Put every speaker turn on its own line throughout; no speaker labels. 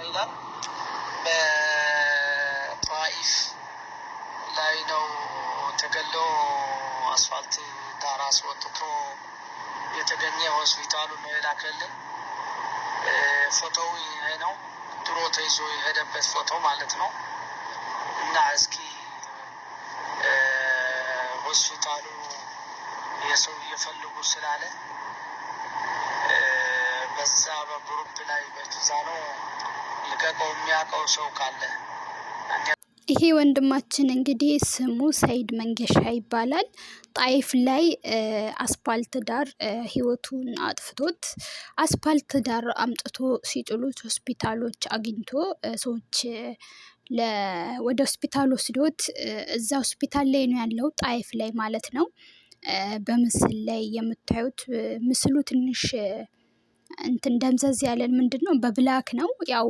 ይላል። በጧኢፍ ላይ ነው ተገሎ አስፋልት ዳር አስወጥቶ የተገኘ ሆስፒታሉ ነው የላከልን። ፎቶው ይሄ ነው፣ ድሮ ተይዞ የሄደበት ፎቶ ማለት ነው። እና እስኪ ሆስፒታሉ የሰው እየፈልጉ ስላለ በዛ በግሩፕ ላይ በዛ ነው ልቀቀው የሚያውቀው ሰው ካለ።
ይሄ ወንድማችን እንግዲህ ስሙ ሰይድ መንገሻ ይባላል። ጣይፍ ላይ አስፓልት ዳር ህይወቱን አጥፍቶት አስፓልት ዳር አምጥቶ ሲጥሉት ሆስፒታሎች አግኝቶ ሰዎች ወደ ሆስፒታል ወስዶት እዛ ሆስፒታል ላይ ነው ያለው፣ ጣይፍ ላይ ማለት ነው። በምስል ላይ የምታዩት ምስሉ ትንሽ እንትን ደምዘዝ ያለን ምንድነው በብላክ ነው። ያው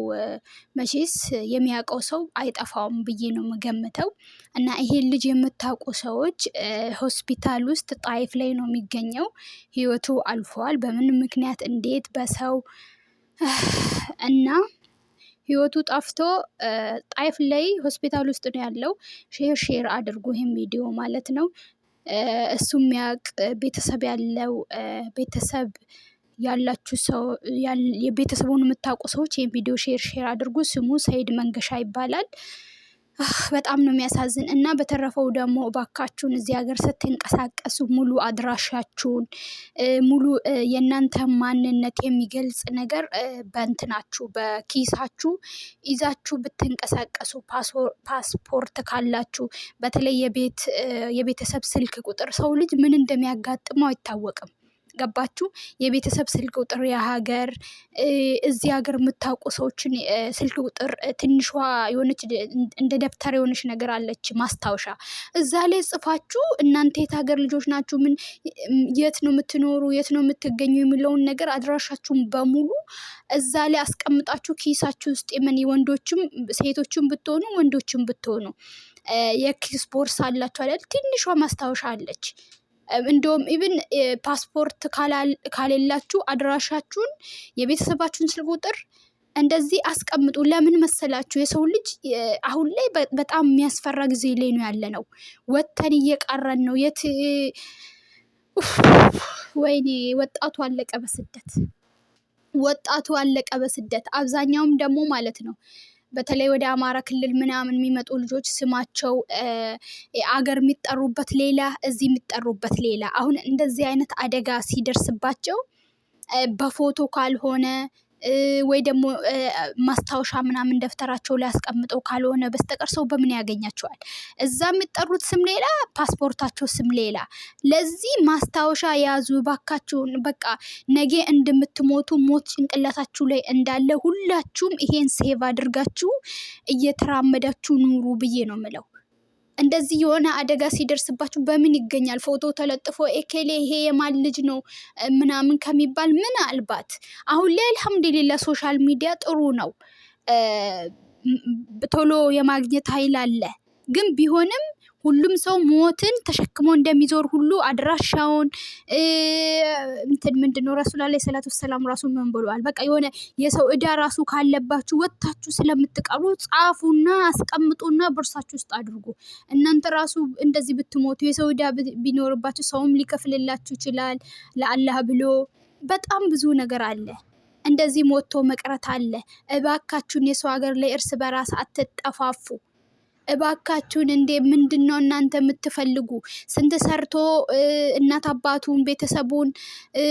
መቼስ የሚያውቀው ሰው አይጠፋውም ብዬ ነው የምገምተው። እና ይሄን ልጅ የምታውቁ ሰዎች ሆስፒታል ውስጥ ጣይፍ ላይ ነው የሚገኘው። ህይወቱ አልፏል። በምን ምክንያት እንዴት በሰው እና ህይወቱ ጠፍቶ ጣይፍ ላይ ሆስፒታል ውስጥ ነው ያለው። ሼር አድርጉ ይሄን ቪዲዮ ማለት ነው። እሱ የሚያውቅ ቤተሰብ ያለው ቤተሰብ ያላችሁ ሰው የቤተሰቡን የምታውቁ ሰዎች ይሄን ቪዲዮ ሼር አድርጉ። ስሙ ሰይድ መንገሻ ይባላል። በጣም ነው የሚያሳዝን። እና በተረፈው ደግሞ እባካችሁን እዚህ ሀገር ስትንቀሳቀሱ ሙሉ አድራሻችሁን ሙሉ የእናንተ ማንነት የሚገልጽ ነገር በእንትናችሁ በኪሳችሁ ይዛችሁ ብትንቀሳቀሱ፣ ፓስፖርት ካላችሁ፣ በተለይ የቤተሰብ ስልክ ቁጥር፣ ሰው ልጅ ምን እንደሚያጋጥመው አይታወቅም። ገባችሁ? የቤተሰብ ስልክ ቁጥር፣ የሀገር እዚህ ሀገር የምታውቁ ሰዎችን ስልክ ቁጥር፣ ትንሿ የሆነች እንደ ደብተር የሆነች ነገር አለች ማስታወሻ፣ እዛ ላይ ጽፋችሁ እናንተ የት ሀገር ልጆች ናችሁ፣ ምን የት ነው የምትኖሩ፣ የት ነው የምትገኙ የሚለውን ነገር አድራሻችሁን በሙሉ እዛ ላይ አስቀምጣችሁ ኪሳችሁ ውስጥ የምን ወንዶችም ሴቶችም ብትሆኑ ወንዶችም ብትሆኑ የኪስ ቦርሳ አላችሁ አይደል? ትንሿ ማስታወሻ አለች። እንደውም ኢቭን ፓስፖርት ካሌላችሁ አድራሻችሁን የቤተሰባችሁን ስልክ ቁጥር እንደዚህ አስቀምጡ። ለምን መሰላችሁ? የሰው ልጅ አሁን ላይ በጣም የሚያስፈራ ጊዜ ላይ ነው ያለ ነው። ወተን እየቀረን ነው። ወይኔ ወጣቱ አለቀ በስደት፣ ወጣቱ አለቀ በስደት። አብዛኛውም ደግሞ ማለት ነው በተለይ ወደ አማራ ክልል ምናምን የሚመጡ ልጆች ስማቸው አገር የሚጠሩበት ሌላ፣ እዚህ የሚጠሩበት ሌላ። አሁን እንደዚህ አይነት አደጋ ሲደርስባቸው በፎቶ ካልሆነ ወይ ደግሞ ማስታወሻ ምናምን ደብተራቸው ላይ አስቀምጠው ካልሆነ በስተቀር ሰው በምን ያገኛቸዋል? እዛ የሚጠሩት ስም ሌላ፣ ፓስፖርታቸው ስም ሌላ። ለዚህ ማስታወሻ ያዙ ባካችሁን። በቃ ነገ እንደምትሞቱ ሞት ጭንቅላታችሁ ላይ እንዳለ ሁላችሁም ይሄን ሴቭ አድርጋችሁ እየተራመዳችሁ ኑሩ ብዬ ነው የምለው። እንደዚህ የሆነ አደጋ ሲደርስባችሁ በምን ይገኛል? ፎቶ ተለጥፎ ኤኬሌ ይሄ የማን ልጅ ነው ምናምን ከሚባል ምናልባት አሁን ላይ አልሐምዱሊላህ ሶሻል ሚዲያ ጥሩ ነው፣ ቶሎ የማግኘት ኃይል አለ። ግን ቢሆንም ሁሉም ሰው ሞትን ተሸክሞ እንደሚዞር ሁሉ አድራሻውን ምንድነው ረሱል አለይሂ ሰላቱ ወሰላም ራሱ ምን ብለዋል? በቃ የሆነ የሰው እዳ ራሱ ካለባችሁ ወጣችሁ ስለምትቀሩ ጻፉና አስቀምጡና ቦርሳችሁ ውስጥ አድርጉ። እናንተ ራሱ እንደዚህ ብትሞቱ የሰው እዳ ቢኖርባችሁ ሰውም ሊከፍልላችሁ ይችላል ለአላህ ብሎ። በጣም ብዙ ነገር አለ። እንደዚህ ሞቶ መቅረት አለ። እባካችሁን የሰው ሀገር ላይ እርስ በራስ አትጠፋፉ። እባካችሁን እንዴ ምንድነው እናንተ የምትፈልጉ? ስንት ሰርቶ እናት አባቱን ቤተሰቡን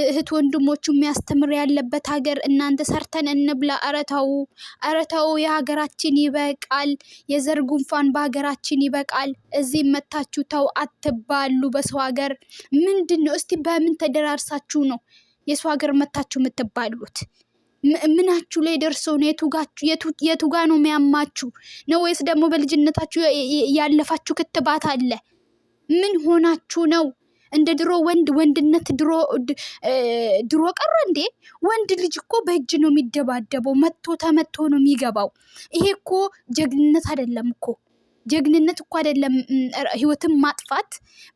እህት ወንድሞቹ የሚያስተምር ያለበት ሀገር እናንተ ሰርተን እንብላ። አረታው የሀገራችን ይበቃል። የዘር ጉንፋን በሀገራችን ይበቃል። እዚህ መታችሁ ተው አትባሉ። በሰው ሀገር ምንድነው? እስቲ በምን ተደራርሳችሁ ነው የሰው ሀገር መታችሁ የምትባሉት? ምናችሁ ላይ ደርሰው ነው? የቱጋ ነው የሚያማችሁ ነው? ወይስ ደግሞ በልጅነታችሁ ያለፋችሁ ክትባት አለ? ምን ሆናችሁ ነው? እንደ ድሮ ወንድነት ድሮ ቀረ እንዴ? ወንድ ልጅ እኮ በእጅ ነው የሚደባደበው፣ መቶ ተመቶ ነው የሚገባው። ይሄ እኮ ጀግንነት አይደለም እኮ። ጀግንነት እኮ አይደለም ህይወትን ማጥፋት፣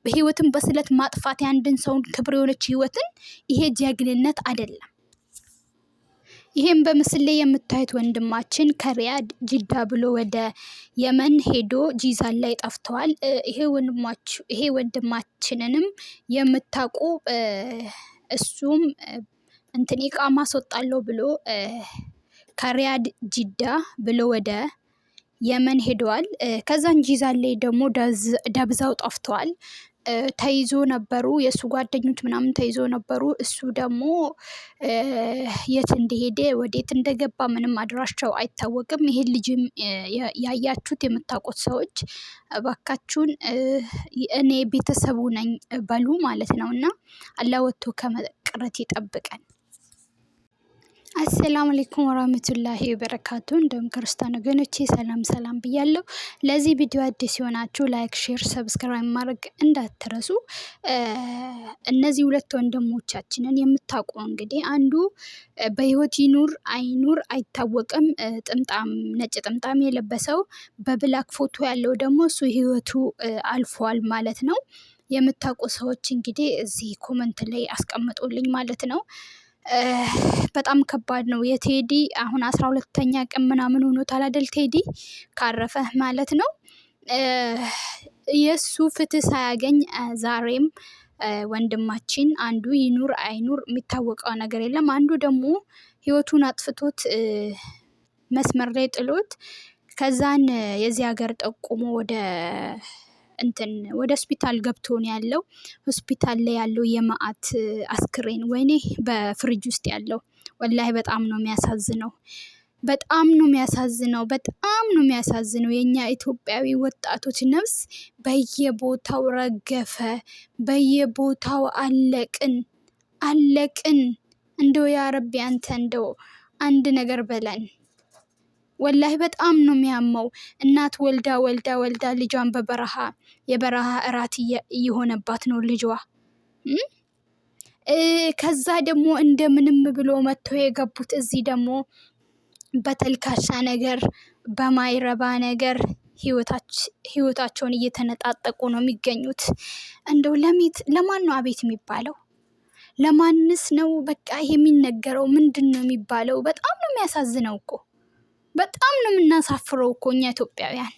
በህይወትን በስለት ማጥፋት የአንድን ሰውን ክብር የሆነች ህይወትን፣ ይሄ ጀግንነት አይደለም። ይሄም በምስል ላይ የምታዩት ወንድማችን ከሪያድ ጅዳ ብሎ ወደ የመን ሄዶ ጂዛን ላይ ጠፍተዋል። ይሄ ወንድማችንንም የምታውቁ እሱም እንትን ኢቃማ አስወጣለሁ ብሎ ከሪያድ ጅዳ ብሎ ወደ የመን ሄደዋል። ከዛን ጂዛን ላይ ደግሞ ደብዛው ጠፍተዋል። ተይዞ ነበሩ፣ የእሱ ጓደኞች ምናምን ተይዞ ነበሩ። እሱ ደግሞ የት እንደሄደ ወዴት እንደገባ ምንም አድራሻው አይታወቅም። ይሄን ልጅም ያያችሁት የምታውቁት ሰዎች እባካችሁን እኔ ቤተሰቡ ነኝ በሉ ማለት ነው። እና አላህ ወጥቶ ከመቅረት ይጠብቀን። አሰላሙ አለይኩም ወራህመቱላሂ ወበረካቱ። እንደም ክርስቲያን ወገኖቼ ሰላም ብያለሁ። ለዚህ ቪዲዮ አዲስ ሲሆናችሁ ላይክ፣ ሼር፣ ሰብስክራይብ ማድረግ እንዳትረሱ። እነዚህ ሁለት ወንድሞቻችንን የምታውቁ እንግዲህ አንዱ በህይወት ይኑር አይኑር አይታወቅም፣ ነጭ ጥምጣም የለበሰው በብላክ ፎቶ ያለው ደግሞ እሱ ህይወቱ አልፏል ማለት ነው። የምታውቁ ሰዎች እንግዲህ እዚህ ኮመንት ላይ አስቀምጡልኝ ማለት ነው። በጣም ከባድ ነው። የቴዲ አሁን 12ኛ ቀን ምናምን ሆኖታል አይደል? ቴዲ ካረፈ ማለት ነው። የሱ ፍትህ ሳያገኝ ዛሬም ወንድማችን አንዱ ይኑር አይኑር የሚታወቀው ነገር የለም። አንዱ ደግሞ ህይወቱን አጥፍቶት መስመር ላይ ጥሎት ከዛን የዚህ ሀገር ጠቁሞ ወደ ሆስፒታል ገብቶ ነው ያለው። ሆስፒታል ላይ ያለው የመዓት አስክሬን ወይኔ በፍሪጅ ውስጥ ያለው ወላሂ በጣም ነው የሚያሳዝነው። የኛ ኢትዮጵያዊ ወጣቶች ነፍስ በየቦታው ረገፈ፣ በየቦታው አለቅን። እንደው ያ ረቢ አንተ እንደው አንድ ነገር በለን። ወላሂ በጣም ነው የሚያመው። እናት ወልዳ ልጇን የበረሃ እራት እየሆነባት ነው ልጇ። ከዛ ደግሞ እንደምንም ብሎ መጥቶ የገቡት እዚህ ደግሞ በተልካሻ ነገር በማይረባ ነገር ህይወታቸውን እየተነጣጠቁ ነው የሚገኙት። እንደው ለማን ነው አቤት የሚባለው? ለማንስ ነው በቃ ይሄ የሚነገረው? ምንድን ነው የሚባለው? በጣም ነው የሚያሳዝነው እኮ። በጣም ነው የምናሳፍረው እኮ እኛ ኢትዮጵያውያን።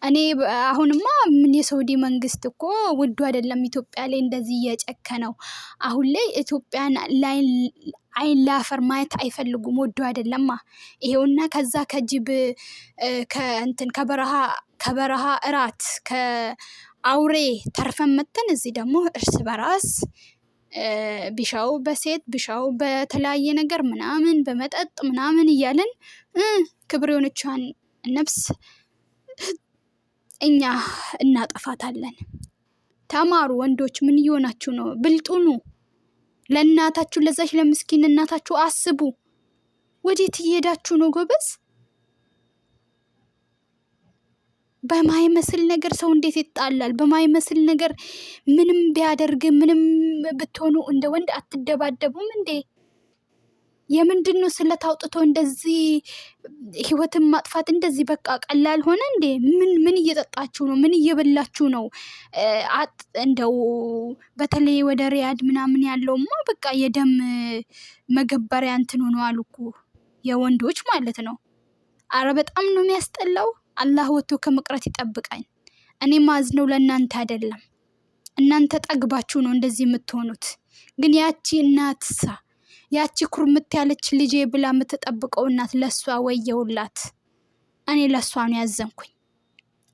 እኔ አሁንማ ምን የሳውዲ መንግስት እኮ ውዱ አይደለም ኢትዮጵያ ላይ እንደዚህ እየጨከነው። አሁን ላይ ኢትዮጵያን አይን ላፈር ማየት አይፈልጉም። ውዱ አይደለማ ይሄውና። ከዛ ከጅብ ከበረሃ እራት ከአውሬ ተርፈን መተን እዚህ ደግሞ እርስ በራስ ቢሻው በሴት ቢሻው በተለያየ ነገር ምናምን በመጠጥ ምናምን እያለን ክብር የሆነቿን ነፍስ እኛ እናጠፋታለን። ተማሩ ወንዶች፣ ምን እየሆናችሁ ነው? ብልጡኑ ለእናታችሁ ለዛች ለምስኪን እናታችሁ አስቡ። ወዴት እየሄዳችሁ ነው ጎበዝ? በማይመስል ነገር ሰው እንዴት ይጣላል? በማይመስል ነገር ምንም ቢያደርግ ምንም ብትሆኑ እንደ ወንድ አትደባደቡም እንዴ? የምንድን ነው ስለታውጥቶ እንደዚህ ህይወትን ማጥፋት እንደዚህ በቃ ቀላል ሆነ እንዴ? ምን እየጠጣችሁ ነው? ምን እየበላችሁ ነው? እንደው በተለይ ወደ ሪያድ ምናምን ያለውማ በቃ የደም መገበሪያ እንትን ሆኖ አሉ እኮ የወንዶች ማለት ነው። አረ በጣም ነው የሚያስጠላው። አላህ ወጥቶ ከመቅረት ይጠብቀኝ። እኔ ማዝነው ለእናንተ አይደለም። እናንተ ጠግባችሁ ነው እንደዚህ የምትሆኑት። ግን ያቺ እናትሳ ያቺ ኩርምት ያለች ልጄ ብላ የምትጠብቀው እናት ለሷ ወየውላት። እኔ ለሷ ነው ያዘንኩኝ።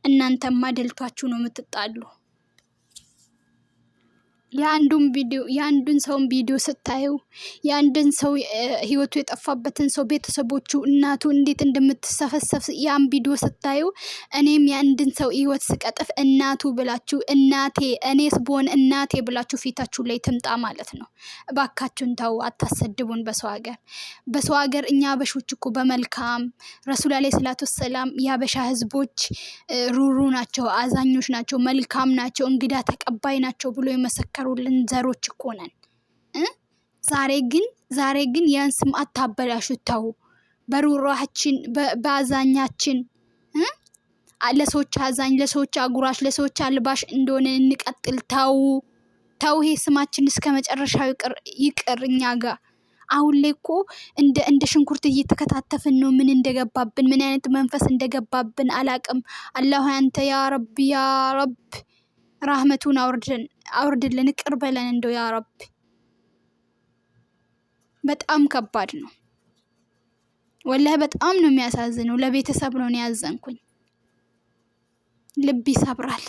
እናንተማ ደልቷችሁ ነው የምትጣሉ። የአንዱን ሰውን ቪዲዮ ስታዩ የአንድን ሰው ህይወቱ የጠፋበትን ሰው ቤተሰቦቹ እናቱ እንዴት እንደምትሰፈሰፍ ያን ቪዲዮ ስታዩ እኔም የአንድን ሰው ህይወት ስቀጥፍ እናቱ ብላችሁ እናቴ እኔስ ብሆን እናቴ ብላችሁ ፊታችሁ ላይ ትምጣ ማለት ነው። እባካችሁን ተው፣ አታሰድቡን። በሰው ሀገር እኛ አበሾች እኮ በመልካም ረሱል አለይሂ ሰላቱ ወሰላም የአበሻ ህዝቦች ሩሩ ናቸው፣ አዛኞች ናቸው፣ መልካም ናቸው፣ እንግዳ ተቀባይ ናቸው ብሎ የመሰከሩልን ዘሮች እኮ ነን። ዛሬ ግን ያን ስም አታበላሹት። ተው። በሩራችን በአዛኛችን ለሰዎች አዛኝ፣ ለሰዎች አጉራሽ፣ ለሰዎች አልባሽ እንደሆነ እንቀጥል። ተው። ይሄ ስማችን እስከ መጨረሻው ይቅር እኛ ጋር አሁን ላይ እኮ እንደ ሽንኩርት እየተከታተፍን ነው። ምን እንደገባብን ምን አይነት መንፈስ እንደገባብን አላቅም። አላህ አንተ ያ ረብ ራህመቱን አውርድልን፣ ይቅር በለን እንደው ያ ረብ። በጣም ከባድ ነው ወላሂ፣ በጣም ነው የሚያሳዝነው። ለቤተሰብ ነው ያዘንኩኝ፣ ልብ ይሰብራል።